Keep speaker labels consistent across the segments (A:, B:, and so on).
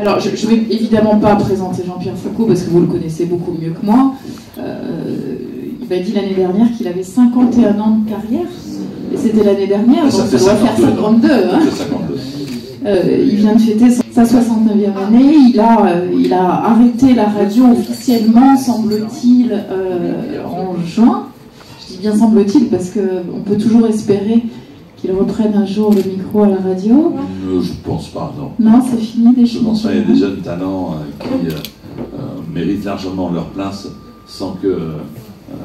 A: Alors, je ne vais évidemment pas présenter Jean-Pierre Foucault parce que vous le connaissez beaucoup mieux que moi. Il m'a dit l'année dernière qu'il avait 51 ans de carrière. Et c'était l'année dernière, donc ça doit faire 52. Hein. Il vient de fêter sa 69e année. Il a arrêté la radio officiellement, semble-t-il, en juin. Je dis bien semble-t-il parce qu'on peut toujours espérer qu'il reprenne un jour le micro à la radio.
B: Je ne pense pas, non.
A: Non, c'est fini déjà.
B: Je pense pas, il y a des jeunes talents qui méritent largement leur place sans que,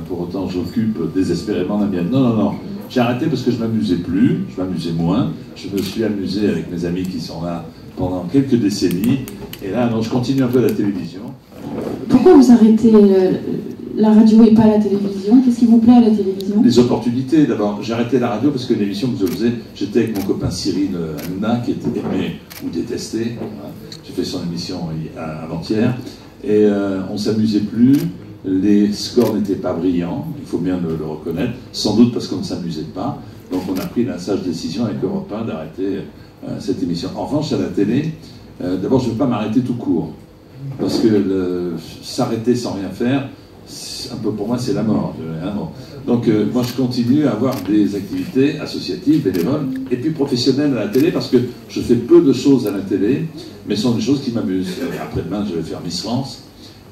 B: pour autant, j'occupe désespérément la mienne. Non, non, non. J'ai arrêté parce que je m'amusais plus, je m'amusais moins. Je me suis amusé avec mes amis qui sont là pendant quelques décennies. Et là, non, je continue un peu la télévision.
A: Pourquoi vous arrêtez la radio et pas la télévision? Qu'est-ce qui vous plaît à la télévision?
B: Les opportunités, d'abord. J'ai arrêté la radio parce que l'émission que je faisais, j'étais avec mon copain Cyril Hanouna, qui était aimé ou détesté. J'ai fait son émission avant-hier. Et on ne s'amusait plus. Les scores n'étaient pas brillants, il faut bien le reconnaître, sans doute parce qu'on ne s'amusait pas. Donc on a pris la sage décision avec Europe 1 d'arrêter cette émission. En revanche, à la télé, d'abord je ne veux pas m'arrêter tout court, parce que s'arrêter sans rien faire, un peu pour moi c'est la mort. Hein, bon. Donc moi je continue à avoir des activités associatives, bénévoles, et puis professionnelles à la télé, parce que je fais peu de choses à la télé, mais ce sont des choses qui m'amusent. Après-demain je vais faire Miss France.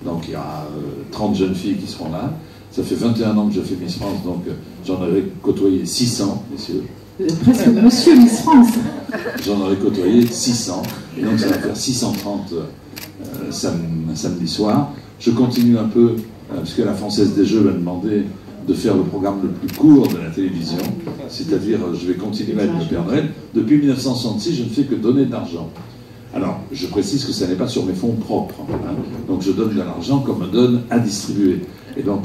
B: Donc il y a 30 jeunes filles qui seront là. Ça fait 21 ans que je fais Miss France, donc j'en aurais côtoyé 600, messieurs.
A: Vous êtes presque monsieur Miss France.
B: J'en aurais côtoyé 600, et donc ça va faire 630 samedi soir. Je continue un peu, puisque la Française des Jeux m'a demandé de faire le programme le plus court de la télévision, c'est-à-dire je vais continuer à être le Père Noël. Depuis 1966, je ne fais que donner de l'argent. Alors, je précise que ce n'est pas sur mes fonds propres. Hein. Donc, je donne de l'argent comme me donne à distribuer. Et donc,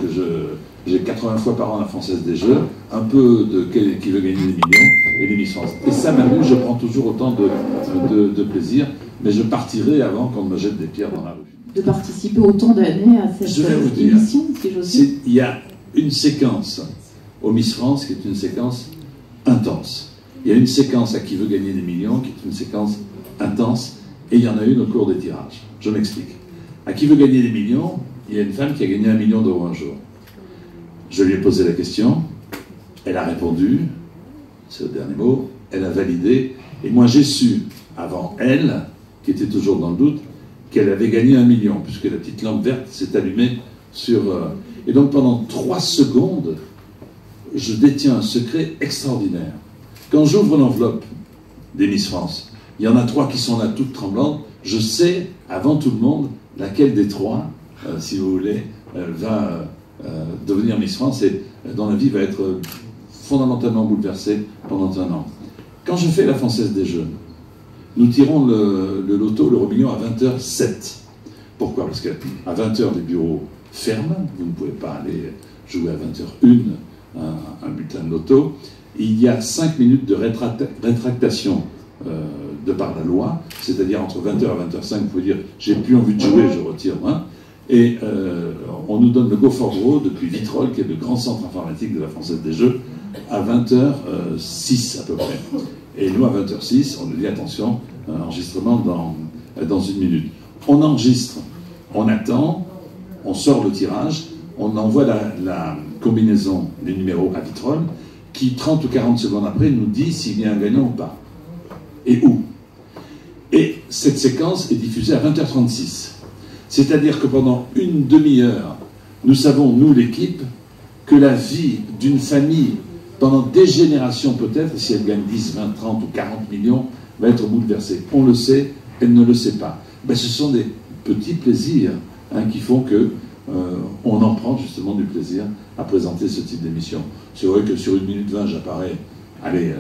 B: j'ai 80 fois par an la Française des Jeux, un peu de qui veut gagner des millions, et les Miss France. Et ça m'amuse, je prends toujours autant de plaisir, mais je partirai avant qu'on me jette des pierres dans la rue.
A: De participer autant d'années à cette émission, si j'ose dire.
B: Il y a une séquence au Miss France qui est une séquence intense. Il y a une séquence à qui veut gagner des millions qui est une séquence intense. Et il y en a une au cours des tirages. Je m'explique. À qui veut gagner des millions? Il y a une femme qui a gagné 1 million d'euros un jour. Je lui ai posé la question, elle a répondu, c'est le dernier mot, elle a validé, et moi j'ai su, avant elle, qui était toujours dans le doute, qu'elle avait gagné 1 million, puisque la petite lampe verte s'est allumée sur... Et donc pendant 3 secondes, je détiens un secret extraordinaire. Quand j'ouvre l'enveloppe des Miss France, il y en a 3 qui sont là toutes tremblantes. Je sais, avant tout le monde, laquelle des 3, si vous voulez, va devenir Miss France et dont la vie va être fondamentalement bouleversée pendant 1 an. Quand je fais la Française des Jeux, nous tirons le loto, l'euro million à 20h07. Pourquoi? Parce qu'à 20h, les bureaux ferment. Vous ne pouvez pas aller jouer à 20h01 un bulletin de loto. Il y a 5 minutes de rétractation de par la loi, c'est-à-dire entre 20h et 20h05, vous pouvez dire j'ai plus envie de jouer, je retire moi. Et on nous donne le go for broke depuis Vitrolles, qui est le grand centre informatique de la Française des Jeux, à 20h06 à peu près. Et nous, à 20h06, on nous dit attention, enregistrement dans 1 minute. On enregistre, on attend, on sort le tirage, on envoie la combinaison, les numéros à Vitrolles, qui 30 ou 40 secondes après nous dit s'il y a un gagnant ou pas. Et où. Et cette séquence est diffusée à 20h36. C'est-à-dire que pendant une demi-heure, nous savons, nous l'équipe, que la vie d'une famille, pendant des générations peut-être, si elle gagne 10, 20, 30 ou 40 millions, va être bouleversée. On le sait, elle ne le sait pas. Ben, ce sont des petits plaisirs qui font que on en prend justement du plaisir à présenter ce type d'émission. C'est vrai que sur 1 minute 20, j'apparais, allez,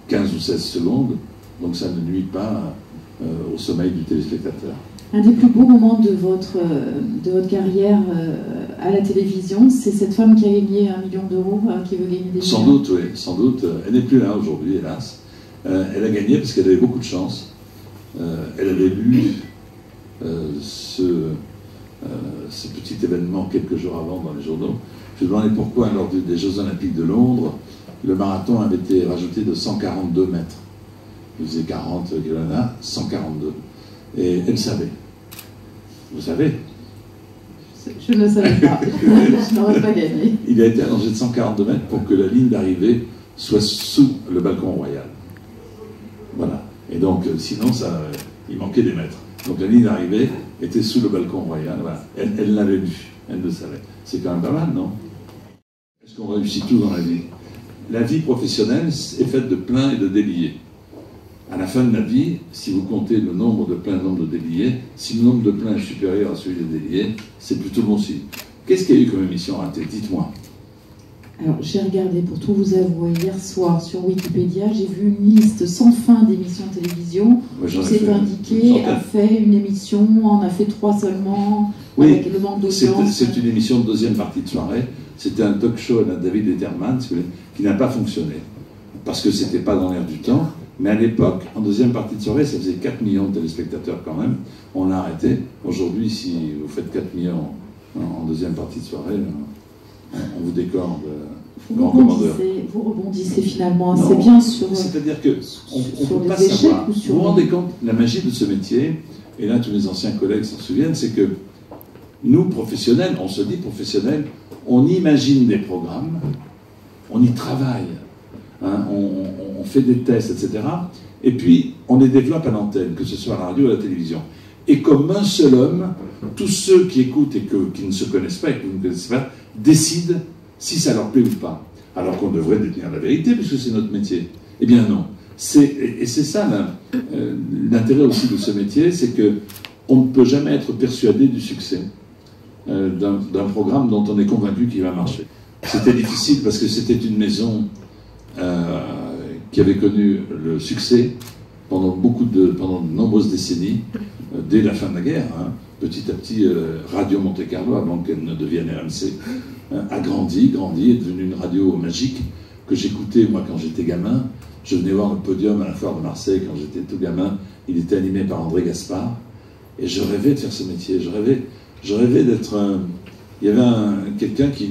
B: 15 ou 16 secondes, donc ça ne nuit pas au sommeil du téléspectateur.
A: Un des plus beaux moments de votre carrière à la télévision, c'est cette femme qui a gagné 1 million d'euros, qui veut gagner des millions.
B: Sans doute, oui, sans doute. Elle n'est plus là aujourd'hui, hélas. Elle a gagné parce qu'elle avait beaucoup de chance. Elle avait lu ce petit événement quelques jours avant dans les journaux. Je me demandais pourquoi, lors des Jeux Olympiques de Londres, le marathon avait été rajouté de 142 mètres. Il faisait 40 km, 142. Et elle savait. Vous savez?
A: Je ne savais pas. Je n'aurais pas gagné.
B: Il a été allongé de 142 mètres pour que la ligne d'arrivée soit sous le balcon royal. Voilà. Et donc, sinon, il manquait des mètres. Donc la ligne d'arrivée était sous le balcon royal. Voilà. Elle l'avait vu. Elle le savait. C'est quand même pas mal, non? Est-ce qu'on réussit tout dans la vie? La vie professionnelle est faite de pleins et de déliés. À la fin de la vie, si vous comptez le nombre de pleins et le nombre de déliés, si le nombre de pleins est supérieur à celui des déliés, c'est plutôt bon signe. Qu'est-ce qu'il y a eu comme émission ratée? Dites-moi.
A: Alors, j'ai regardé, pour tout vous avouer, hier soir sur Wikipédia, j'ai vu une liste sans fin d'émissions de télévision. C'est indiqué, a fait une émission, en a fait 3 seulement,
B: oui,
A: avec le manque d'audience.
B: C'est une émission de deuxième partie de soirée. C'était un talk show à David Letterman, qui n'a pas fonctionné. Parce que c'était pas dans l'air du temps. Mais à l'époque, en deuxième partie de soirée, ça faisait 4 millions de téléspectateurs quand même. On l'a arrêté. Aujourd'hui, si vous faites 4 millions en deuxième partie de soirée, on vous décore de grand commandeur.
A: Vous rebondissez finalement assez bien sur...
B: C'est-à-dire que on peut pas
A: les échecs
B: savoir.
A: ou sur...
B: Vous vous rendez compte, la magie de ce métier, et là tous mes anciens collègues s'en souviennent, c'est que nous, professionnels, on se dit professionnels, on imagine des programmes, on y travaille. Hein, on fait des tests, etc. Et puis, on les développe à l'antenne, que ce soit à la radio ou à la télévision. Et comme un seul homme, tous ceux qui écoutent et qui ne se connaissent pas et que vous ne connaissez pas, décident si ça leur plaît ou pas. Alors qu'on devrait détenir la vérité, puisque c'est notre métier. Eh bien non. Et c'est ça l'intérêt aussi de ce métier, c'est qu'on ne peut jamais être persuadé du succès d'un programme dont on est convaincu qu'il va marcher. C'était difficile parce que c'était une maison qui avait connu le succès pendant de nombreuses décennies, dès la fin de la guerre. Hein. Petit à petit, Radio Monte Carlo, avant qu'elle ne devienne RMC, a grandi, est devenue une radio magique que j'écoutais moi quand j'étais gamin. Je venais voir le podium à la foire de Marseille quand j'étais tout gamin. Il était animé par André Gaspard. Et je rêvais de faire ce métier. Je rêvais d'être... Il y avait quelqu'un qui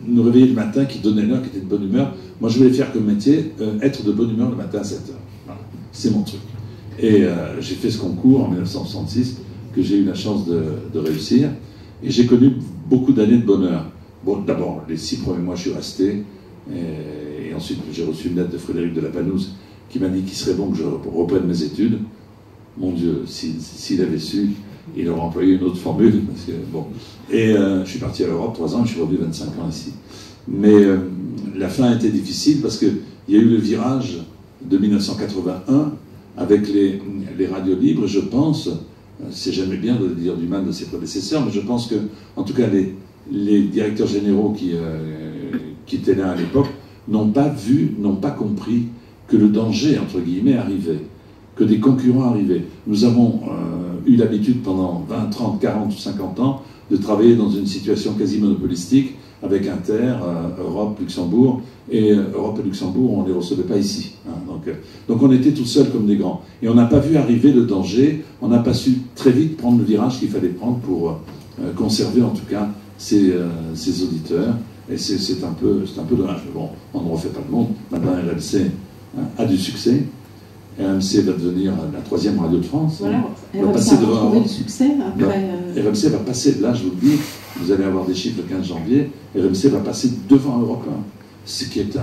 B: nous réveillait le matin, qui donnait l'heure, qui était de bonne humeur. Moi, je voulais faire comme métier, être de bonne humeur le matin à 7h. Voilà. C'est mon truc. Et j'ai fait ce concours en 1966, que j'ai eu la chance de réussir. Et j'ai connu beaucoup d'années de bonheur. Bon, d'abord, les 6 premiers mois, je suis resté. Et ensuite, j'ai reçu une lettre de Frédéric de la Panouse qui m'a dit qu'il serait bon que je reprenne mes études. Mon Dieu, s'il avait su, il aurait employé une autre formule. Parce que, bon. Et je suis parti à l'Europe 3 ans, je suis revenu 25 ans ici. Mais la fin a été difficile parce qu'il y a eu le virage de 1981 avec les radios libres. Et je pense, c'est jamais bien de dire du mal de ses prédécesseurs, mais je pense que, en tout cas, les directeurs généraux qui étaient là à l'époque n'ont pas vu, n'ont pas compris que le danger, entre guillemets, arrivait, que des concurrents arrivaient. Nous avons eu l'habitude pendant 20, 30, 40 ou 50 ans de travailler dans une situation quasi monopolistique avec Inter, Europe, Luxembourg, et Europe et Luxembourg, on ne les recevait pas ici. Hein, donc on était tout seuls comme des grands. Et on n'a pas vu arriver le danger, on n'a pas su très vite prendre le virage qu'il fallait prendre pour conserver en tout cas ses auditeurs. Et c'est un peu dommage. Mais bon, on ne refait pas le monde. Maintenant, RMC a du succès. RMC va devenir la 3e radio de France.
A: Voilà,
B: va passer devant
A: le succès après.
B: RMC va passer, là je vous le dis, vous allez avoir des chiffres le 15 janvier, RMC va passer devant Europe 1, ce qui est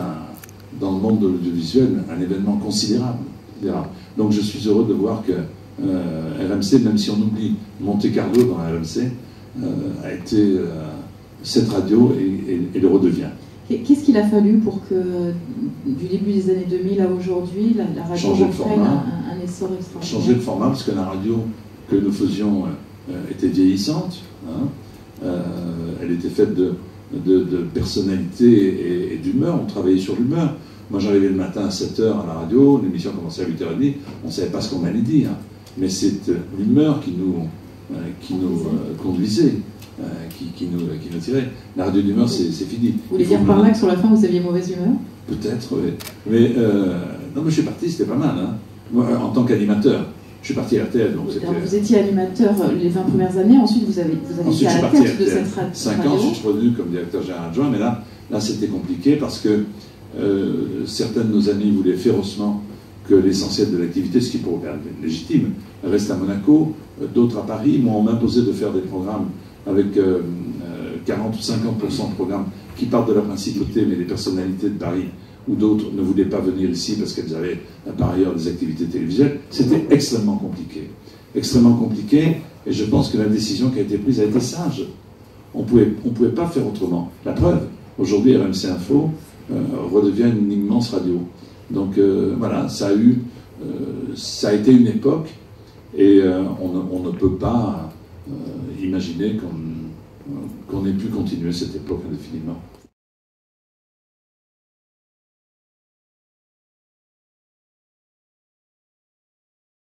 B: dans le monde de l'audiovisuel un événement considérable. Donc je suis heureux de voir que RMC, même si on oublie Monte Carlo dans la RMC, a été cette radio et le redevient.
A: Qu'est-ce qu'il a fallu pour que, du début des années 2000 à aujourd'hui, la radio reprenne un essor extraordinaire?
B: Changer de format, parce que la radio que nous faisions était vieillissante. Hein. Elle était faite de personnalité et d'humeur. On travaillait sur l'humeur. Moi, j'arrivais le matin à 7h à la radio, l'émission commençait à 8h30, on ne savait pas ce qu'on allait dire. Mais c'est l'humeur qui nous conduisait. Qui nous tirait. La radio d'humeur, c'est fini.
A: Vous voulez dire par là que sur la fin, vous aviez mauvaise humeur?
B: Peut-être, oui. Mais non, mais je suis parti, c'était pas mal. Hein. Moi, en tant qu'animateur, je suis parti à RTL. Donc
A: vous étiez animateur les 20 premières années, ensuite vous avez été à la tête de cette radio.
B: 5 ans, je suis revenu comme directeur général adjoint, mais là c'était compliqué parce que certains de nos amis voulaient férocement que l'essentiel de l'activité, ce qui pourrait être légitime, reste à Monaco, d'autres à Paris. Moi, on m'a imposé de faire des programmes avec 40 ou 50% de programmes qui partent de la principauté, mais les personnalités de Paris ou d'autres ne voulaient pas venir ici parce qu'elles avaient par ailleurs des activités télévisuelles. C'était extrêmement compliqué. Extrêmement compliqué, et je pense que la décision qui a été prise a été sage. On pouvait pas faire autrement. La preuve, aujourd'hui, RMC Info redevient une immense radio. Donc voilà, ça a été une époque, et on ne peut pas imaginer qu'on ait pu continuer cette époque indéfiniment.